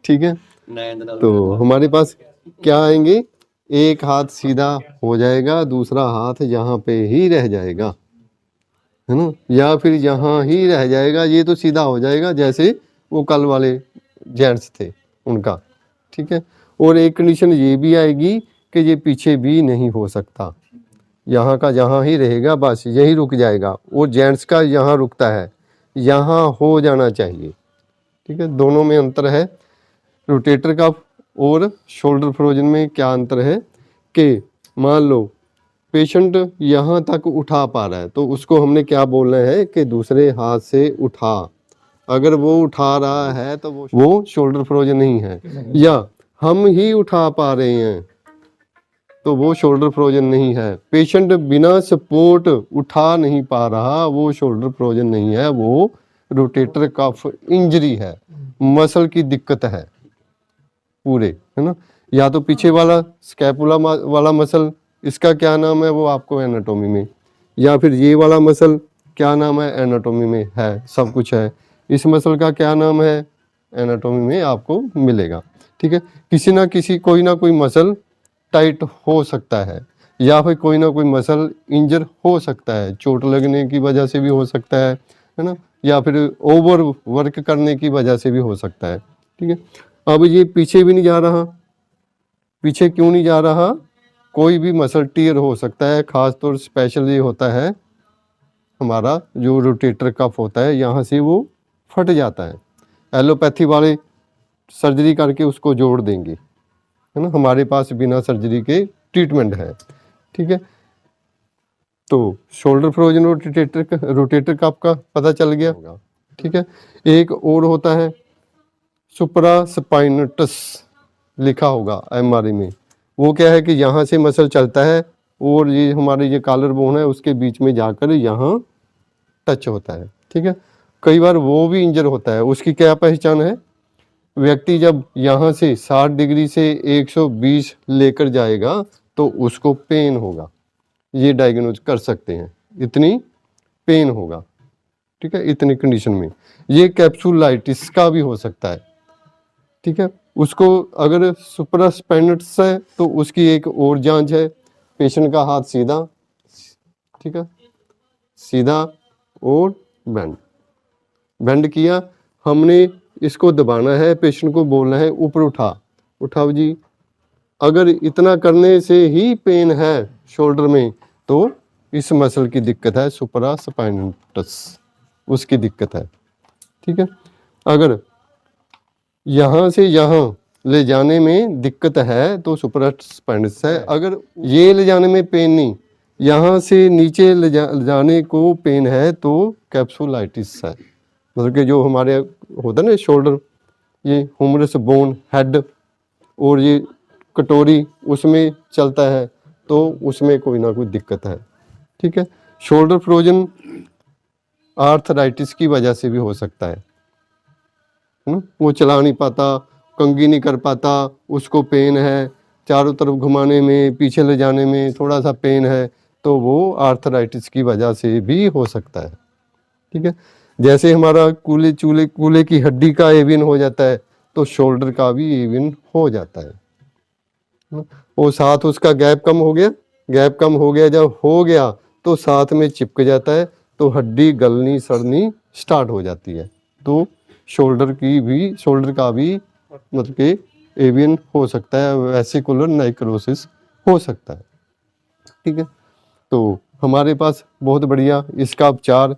ठीक है, तो हमारे पास क्या आएंगे, एक हाथ सीधा हो जाएगा, दूसरा हाथ यहाँ पे ही रह जाएगा, है ना, या फिर यहाँ ही रह जाएगा, ये तो सीधा हो जाएगा जैसे वो कल वाले जेंट्स थे उनका। ठीक है, और एक कंडीशन ये भी आएगी कि ये पीछे भी नहीं हो सकता, यहाँ का यहाँ ही रहेगा, बस यही रुक जाएगा, और जेंट्स का यहाँ रुकता है, यहाँ हो जाना चाहिए। ठीक है, दोनों में अंतर है। रोटेटर कफ और शोल्डर फ्रोजन में क्या अंतर है कि मान लो पेशेंट यहाँ तक उठा पा रहा है तो उसको हमने क्या बोलना है कि दूसरे हाथ से उठा, अगर वो उठा रहा है तो वो शोल्डर फ्रोजन नहीं है, या हम ही उठा पा रहे हैं तो वो शोल्डर फ्रोजन नहीं है। पेशेंट बिना सपोर्ट उठा नहीं पा रहा, वो शोल्डर फ्रोजन नहीं है, वो रोटेटर कफ इंजरी है, मसल की दिक्कत है पूरे, है ना। या तो पीछे वाला स्कैपुला वाला मसल, इसका क्या नाम है वो आपको एनाटोमी में, या फिर ये वाला मसल क्या नाम है एनाटोमी में है, सब कुछ है। इस मसल का क्या नाम है एनाटोमी में आपको मिलेगा। ठीक है, किसी ना किसी कोई ना कोई मसल टाइट हो सकता है, या फिर कोई ना कोई मसल इंजर हो सकता है, चोट लगने की वजह से भी हो सकता है ना, या फिर ओवर वर्क करने की वजह से भी हो सकता है। ठीक है, अब ये पीछे भी नहीं जा रहा, पीछे क्यों नहीं जा रहा, कोई भी मसल टीयर हो सकता है, खास तौर स्पेशल ये होता है हमारा जो रोटेटर कफ होता है, यहाँ से वो फट जाता है, एलोपैथी वाले सर्जरी करके उसको जोड़ देंगे, है ना, हमारे पास बिना सर्जरी के ट्रीटमेंट है। ठीक है, तो शोल्डर फ्रोजन और रोटेटर कफ का पता चल गया होगा। ठीक है, एक और होता है सुपरा स्पाइनटस, लिखा होगा एमआरआई में, वो क्या है कि यहाँ से मसल चलता है और ये हमारे ये कॉलर बोन है उसके बीच में जाकर यहाँ टच होता है। ठीक है, कई बार वो भी इंजर होता है, उसकी क्या पहचान है, व्यक्ति जब यहाँ से 60 डिग्री से 120 लेकर जाएगा तो उसको पेन होगा, ये डायग्नोज कर सकते हैं, इतनी पेन होगा। ठीक है, इतनी कंडीशन में ये कैप्सुलाइटिस का भी हो सकता है। ठीक है, उसको अगर सुपरास्पाइनटस है तो उसकी एक और जांच है, पेशेंट का हाथ सीधा, ठीक है, सीधा और बेंड किया, हमने इसको दबाना है, पेशेंट को बोलना है ऊपर उठाओ जी। अगर इतना करने से ही पेन है शोल्डर में तो इस मसल की दिक्कत है, सुपरास्पाइनटस, उसकी दिक्कत है। ठीक है, अगर यहाँ से यहाँ ले जाने में दिक्कत है तो सुपरास्पाइनटस है, अगर ये ले जाने में पेन नहीं, यहाँ से नीचे ले जाने को पेन है तो कैप्सुलाइटिस है। मतलब कि जो हमारे होता है ना शोल्डर, ये ह्यूमरस बोन हेड और ये कटोरी उसमें चलता है तो उसमें कोई ना कोई दिक्कत है। ठीक है, शोल्डर फ्रोजन आर्थराइटिस की वजह से भी हो सकता है ना, वो चला नहीं पाता, कंघी नहीं कर पाता, उसको पेन है, चारों तरफ घुमाने में पीछे ले जाने में थोड़ा सा पेन है, तो वो आर्थराइटिस की वजह से भी हो सकता है। ठीक है, जैसे हमारा कूले की हड्डी का एविन हो जाता है तो शोल्डर का भी एविन हो जाता है। वो साथ उसका गैप कम हो गया, जब हो गया तो साथ में चिपक जाता है तो हड्डी गलनी सड़नी स्टार्ट हो जाती है, तो शोल्डर का भी मतलब कि एवियन हो सकता है, वेसिकुलर नाइक्रोसिस हो सकता है। ठीक है, तो हमारे पास बहुत बढ़िया इसका उपचार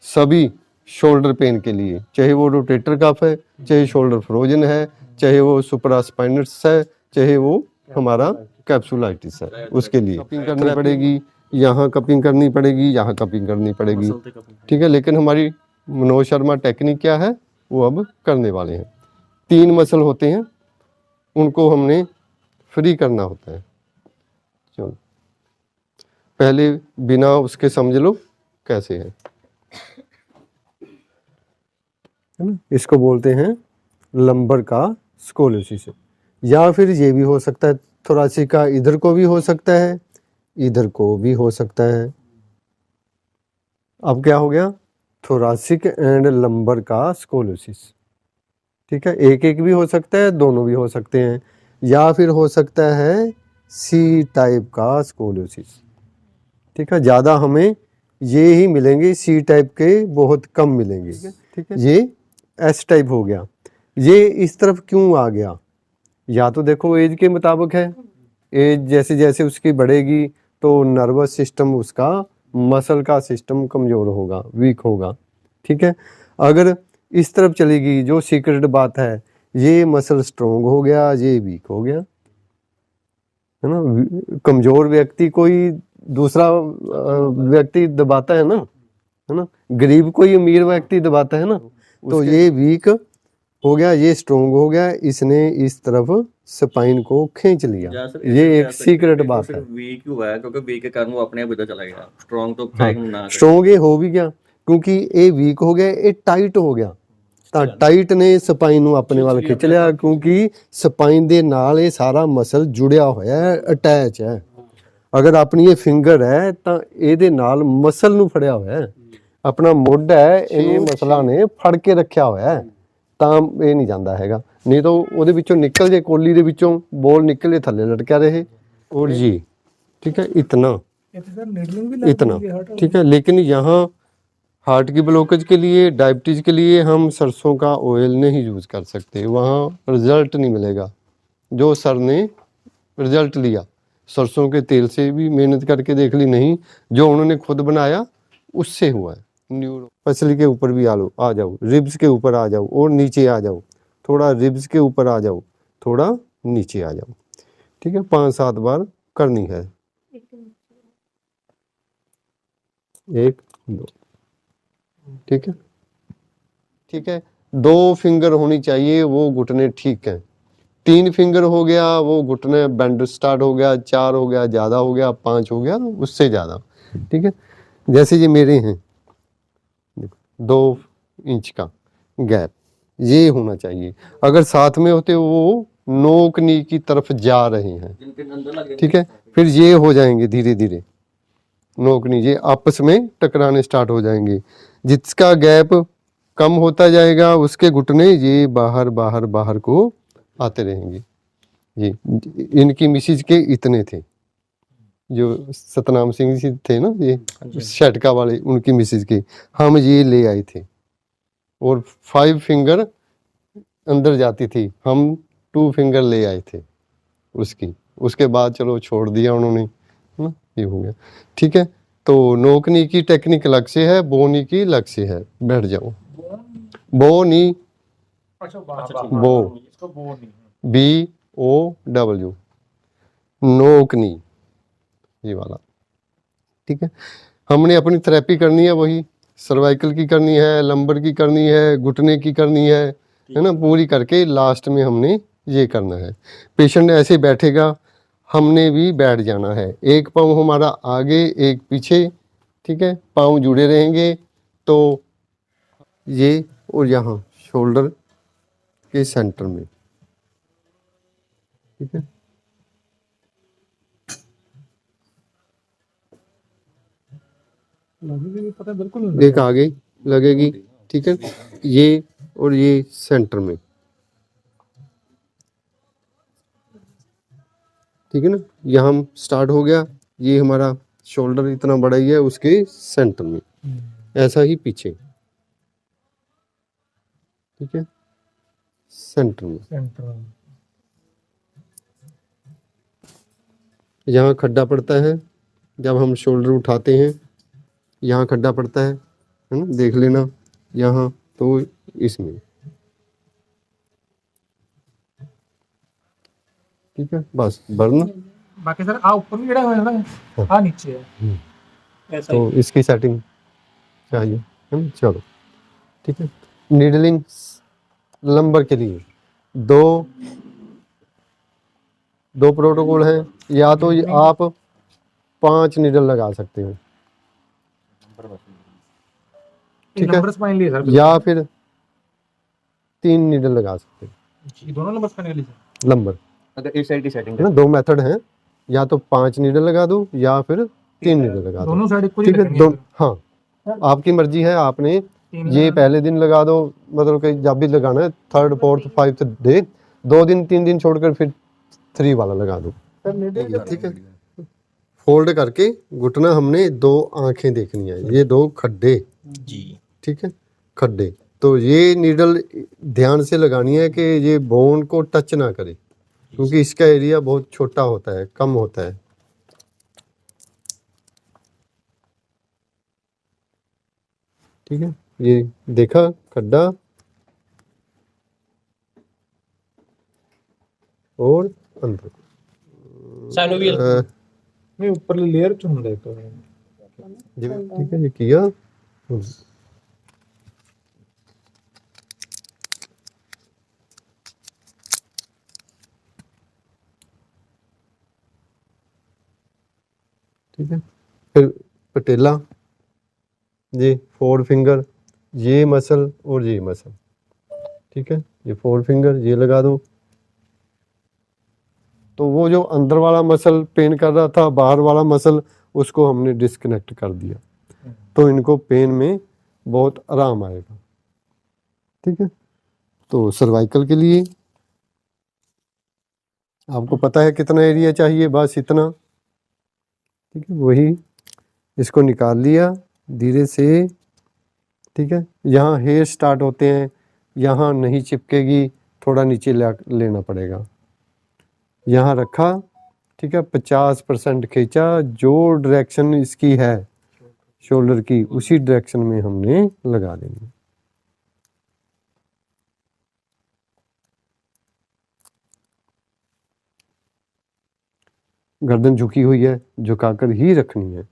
सभी शोल्डर पेन के लिए, चाहे वो रोटेटर कफ है, चाहे शोल्डर फ्रोजन है, चाहे वो सुपरास्पाइनटस है, चाहे वो हमारा कैप्सुलाइटिस है, उसके लिए कपिंग करनी पड़ेगी, यहाँ कपिंग करनी पड़ेगी, यहाँ कपिंग करनी पड़ेगी। ठीक है, लेकिन हमारी मनोज शर्मा टेक्निक क्या है वो अब करने वाले हैं। 3 मसल होते हैं, उनको हमने फ्री करना होता है। चलो पहले बिना उसके समझ लो कैसे है ना, इसको बोलते हैं लंबर का स्कोलियोसिस, या फिर ये भी हो सकता है थोरासिक का, इधर को भी हो सकता है, इधर को भी हो सकता है। अब क्या हो गया, थोरासिक एंड लंबर का स्कोलियोसिस। ठीक है, एक एक भी हो सकता है, दोनों भी हो सकते हैं, या फिर हो सकता है सी टाइप का स्कोलियोसिस। ठीक है, ज़्यादा हमें ये ही मिलेंगे, सी टाइप के बहुत कम मिलेंगे। ठीक है, ये एस टाइप हो गया। ये इस तरफ क्यों आ गया? या तो देखो एज के मुताबिक है, एज जैसे जैसे उसकी बढ़ेगी तो नर्वस सिस्टम उसका, मसल का सिस्टम कमज़ोर होगा, वीक होगा। ठीक है, अगर इस तरफ चलेगी, जो सीक्रेट बात है, ये मसल स्ट्रोंग हो गया, ये वीक हो गया, है ना। कमज़ोर व्यक्ति कोई दूसरा व्यक्ति दबाता है ना, गरीब कोई अमीर व्यक्ति दबाता है ना, तो ये वीक हो गया, ये स्ट्रोंग हो गया, इसने इस तरफ स्पाइन को खींच लिया। ये एक सीक्रेट बात है। वीक हुआ है क्योंकि वीक के कारण वो अपने आप इधर चला गया। स्ट्रांग तो हाँ, ना करे। स्ट्रोंग ये हो भी गया क्योंकि ये वीक हो गया, ये टाइट हो ਗਿਆ ਤਾਂ ਟਾਈਟ ਨੇ ਸਪਾਈਨ ਨੂੰ ਆਪਣੇ ਵੱਲ ਖਿੱਚ ਲਿਆ, ਕਿਉਂਕਿ ਸਪਾਈਨ ਦੇ ਨਾਲ ਇਹ ਸਾਰਾ ਮਸਲ ਜੁੜਿਆ ਹੋਇਆ ਹੈ, ਅਟੈਚ ਹੈ। ਅਗਰ ਆਪਣੀ ਇਹ ਫਿੰਗਰ ਹੈ ਤਾਂ ਇਹਦੇ ਨਾਲ ਮਸਲ ਨੂੰ ਫੜਿਆ ਹੋਇਆ ਹੈ, ਆਪਣਾ ਮੋਢਾ ਹੈ, ਇਹ ਮਸਲਾਂ ਨੇ ਫੜ ਕੇ ਰੱਖਿਆ ਹੋਇਆ ਹੈ, ਤਾਂ ਇਹ ਨਹੀਂ ਜਾਂਦਾ ਹੈਗਾ। ਨਹੀਂ ਤਾਂ ਉਹਦੇ ਵਿੱਚੋਂ ਨਿਕਲ ਜੇ, ਕੋਲੀ ਦੇ ਵਿੱਚੋਂ ਬੋਲ ਨਿਕਲੇ, ਥੱਲੇ ਲਟਕਿਆ ਰਹੇ। और जी ठीक है, इतना इतना ठीक है। लेकिन यहाँ हार्ट की ब्लॉकेज के लिए, डायबिटीज के लिए हम सरसों का ऑयल नहीं यूज कर सकते, वहाँ रिजल्ट नहीं मिलेगा जो सर ने रिजल्ट लिया। सरसों के तेल से भी मेहनत करके देख ली, नहीं, जो उन्होंने खुद बनाया उससे हुआ है। न्यूरो पसली के ऊपर भी आ जाओ, रिब्स के ऊपर आ जाओ और नीचे आ जाओ, थोड़ा रिब्स के ऊपर आ जाओ, थोड़ा नीचे आ जाओ। ठीक है, 5-7 बार करनी है, 1-2। ठीक है, ठीक है। 2 फिंगर होनी चाहिए, वो घुटने ठीक है। 3 फिंगर हो गया, वो घुटने बेंड स्टार्ट हो गया, 4 हो गया, ज़्यादा हो गया, 5 हो गया, उससे ज़्यादा। ठीक है, जैसे ये मेरे हैं 2 इंच का गैप, ये होना चाहिए। अगर साथ में होते वो नोक नी की तरफ जा रहे हैं। ठीक है, फिर ये हो जाएंगे धीरे धीरे, नोक नी ये आपस में टकराने स्टार्ट हो जाएंगे। जिसका गैप कम होता जाएगा उसके घुटने ये बाहर बाहर बाहर को आते रहेंगे। ये इनकी मिसिज के इतने थे, जो सतनाम सिंह जी थे ना, ये शटका वाले, उनकी मिसिज के हम ये ले आए थे, और 5 फिंगर अंदर जाती थी, हम 2 फिंगर ले आए थे उसकी। उसके बाद चलो छोड़ दिया उन्होंने, ना, ये हो गया। ठीक है, तो नोकनी की टेक्निक अलग से है, बोनी की अलग से है। बैठ जाओ। बोनी, बो, BOW, नोकनी, ये वाला। ठीक है, हमने अपनी थेरेपी करनी है, वही सर्वाइकल की करनी है, लंबर की करनी है, घुटने की करनी है ना, पूरी करके लास्ट में हमने ये करना है। पेशेंट ऐसे बैठेगा, हमने भी बैठ जाना है। एक पाँव हमारा आगे, एक पीछे। ठीक है, पाँव जुड़े रहेंगे, तो ये और यहाँ शोल्डर के सेंटर में। ठीक है, बिल्कुल एक आगे लगेगी। ठीक है, ये और ये सेंटर में। ठीक है ना, यहाँ स्टार्ट हो गया, ये हमारा शोल्डर इतना बड़ा ही है, उसके सेंटर में, ऐसा ही पीछे। ठीक है, सेंटर में। यहाँ खड्डा पड़ता है, जब हम शोल्डर उठाते हैं यहाँ खड्डा पड़ता है ना, देख लेना यहाँ, तो इसमें। ठीक है, बस भरना। बाकी सर आ ऊपर भी जड़ा है ना, आ नीचे है, ऐसा तो इसकी सेटिंग चाहिए, है ना। चलो ठीक है, नीडलिंग लंबर के लिए दो प्रोटोकॉल हैं। या तो आप 5 नीडल लगा सकते हो, ठीक है, या फिर 3 नीडल लगा सकते हो। ये दोनों नंबर स्पाइन के लिए लंबर अगर इस साइड की सेटिंग है ना, 2 मेथड हैं, या तो 5 नीडल लगा दो या फिर 3 नीडल लगा दो। दोनों साइड को ठीक है, हाँ, आपकी मर्जी है, आपने ये पहले दिन लगा दो, मतलब कि जब भी लगाना है 3rd 4th 5th डे, 2 दिन 3 दिन छोड़कर फिर 3 वाला लगा दो। ठीक है, फोल्ड करके घुटना हमने 2 आंखें देखनी है, ये 2 खड्डे जी। ठीक है, खड्डे। तो ये नीडल ध्यान से लगानी है कि ये बोन को टच ना करे, क्योंकि इसका एरिया बहुत छोटा होता है, कम होता है। ठीक है, ये देखा खड्डा और अंदर साइनोवियल नहीं ऊपर लेयर चुन दे तो ठीक है, ये किया। ठीक है, फिर पटेला, ये 4 फिंगर, ये मसल और ये मसल। ठीक है, ये 4 फिंगर ये लगा दो। तो वो जो अंदर वाला मसल पेन कर रहा था, बाहर वाला मसल, उसको हमने डिस्कनेक्ट कर दिया, तो इनको पेन में बहुत आराम आएगा। ठीक है, तो सर्वाइकल के लिए आपको पता है कितना एरिया चाहिए, बस इतना। ठीक है, वही इसको निकाल लिया धीरे से। ठीक है, यहाँ हेयर स्टार्ट होते हैं, यहाँ नहीं चिपकेगी, थोड़ा नीचे लेना पड़ेगा। यहाँ रखा, ठीक है, 50% खींचा, जो डायरेक्शन इसकी है शोल्डर की, उसी डायरेक्शन में हमने लगा देंगे। गर्दन झुकी हुई है, झुकाकर ही रखनी है।